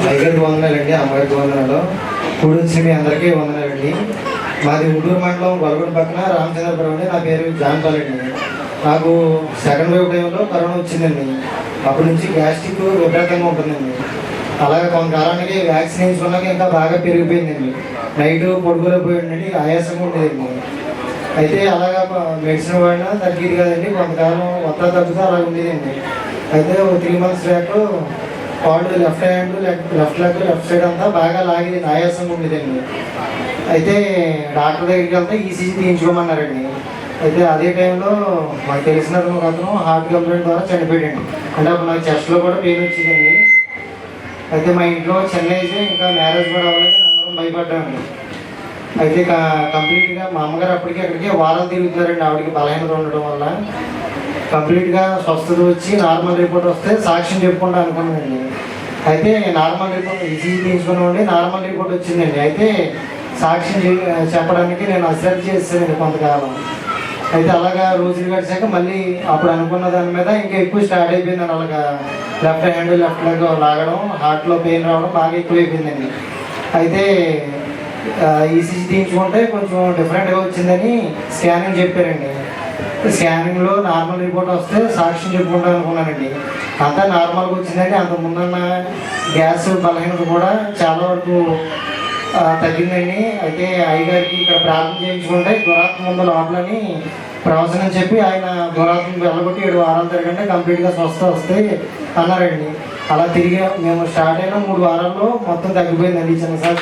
అయ్యగారికి వందనాలండి, అమ్మగారికి వందనాలు. కూడి వచ్చిన మీ అందరికీ వందనాలండి. మాది గుంటూరు మండలం గొలగొండ పక్కన రామచంద్రపురం అండి. నా పేరు జాన్పాల్ అండి. నాకు సెకండ్ వేవ్ టైంలో కరోనా వచ్చిందండి. అప్పటి నుంచి గ్యాస్ట్రిక్ విపరీతంగా ఉంటుందండి. అలాగే కొంతకాలానికి వ్యాక్సిన్ వేయించుకున్నాక ఇంకా బాగా పెరిగిపోయిందండి. నైట్ పడుకోలేకపోయిందండి, ఆయాసంగా ఉండేదండి. అయితే అలాగా మెడిసిన్ వాడినా తగ్గేది కదండి. కొంతకాలం వస్తా తగ్గుతూ అలా ఉండేదండి. అయితే 3 months బ్యాక్ కాళ్ళు left hand left leg left side అంతా బాగా లాగేది, ఆయాసంగా ఉండేదండి. అయితే డాక్టర్ దగ్గరికి వెళ్తే ఈసీజీ తీయించుకోమన్నారండి. అయితే అదే టైంలో మాకు తెలిసిన అతను హార్ట్ కంప్లైంట్ ద్వారా చనిపోయాడండి. అంటే అప్పుడు నాకు చెస్ట్లో కూడా పెయిన్ వచ్చిందండి. అయితే మా ఇంట్లో చిన్న ఏజ్, ఇంకా మ్యారేజ్ కూడా అవ్వలేదు, అందరం భయపడ్డామండి. అయితే కంప్లీట్గా మా అమ్మగారు అప్పటికి అక్కడికి వారాలు తిరుగుతున్నారండి. ఆవిడకి బలహీనత ఉండడం వల్ల కంప్లీట్గా స్వస్థత వచ్చి నార్మల్ రిపోర్ట్ వస్తే సాక్ష్యం చెప్పుకుంటా అనుకున్నానండి. అయితే నార్మల్ రిపోర్ట్ ఈసీజీ తీసుకున్నామండి, నార్మల్ రిపోర్ట్ వచ్చిందండి. అయితే సాక్ష్యం చెప్పడానికి నేను అశ్రద్ధ చేస్తానండి కొంతకాలం. అయితే అలాగా రోజులు గడిచాక మళ్ళీ అప్పుడు అనుకున్న దాని మీద ఇంకా ఎక్కువ స్టార్ట్ అయిపోయిందండి. అలాగా లెఫ్ట్ హ్యాండ్ లెఫ్ట్ లెగ్ లాగడం, హార్ట్లో పెయిన్ రావడం బాగా ఎక్కువైపోయిందండి. అయితే ఈసీజీ తీయించుకుంటే కొంచెం డిఫరెంట్గా వచ్చిందని స్కానింగ్ చెప్పారండి. స్కానింగ్లో నార్మల్ రిపోర్ట్ వస్తే సాక్ష్యం చెప్పుకుంటాను అనుకున్నానండి. అంతా నార్మల్గా వచ్చిందండి. అంత ముందున్న గ్యాస్ బలహీనత కూడా చాలా వరకు తగ్గిందండి. అయితే అయ్యగారికి ఇక్కడ ప్రార్థన చేయించుకుంటే దురాత్మ ముందు లోపలని ప్రవచనం చెప్పి ఆయన దురాత్మ వెళ్ళగొట్టి 7 వారాలు తిరగంటే కంప్లీట్గా స్వస్థ వస్తాయి అన్నారండి. అలా తిరిగి మేము స్టార్ట్ అయిన 3 వారాల్లో మొత్తం తగ్గిపోయిందండి. చిన్నసారి